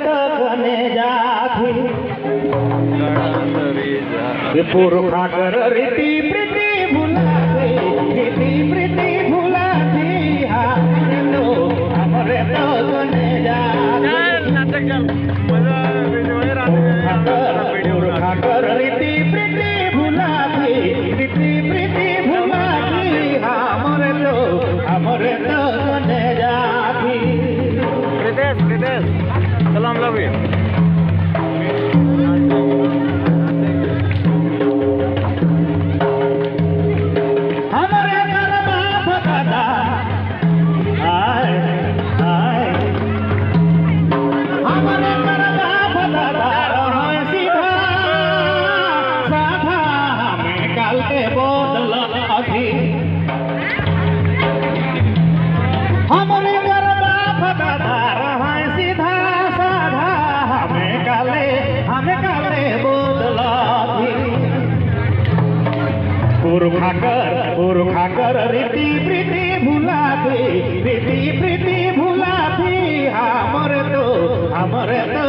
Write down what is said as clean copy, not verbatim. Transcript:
तो कने जाथी पुरखा कर रीति प्रीति भुलाती रीति प्रीति भुलाती हमरे तो कने जाथी पुरखा कर रीति प्रीति भुलाती रीति प्रीति भुलाती हमरे तो कने जाथी रितेश चलो हम लोग भी हमारे घर बाप दादा आए आए हमारे घर बाप दादा रहे सीधा साधा हमें काल के बोतल अभी हमारे घर बाप दादा रहे सीधा साधा हमें काले बोतल अभी पुरखा कर रीति प्रीति भुलाती रीति प्रीति भुलाती हमरे तो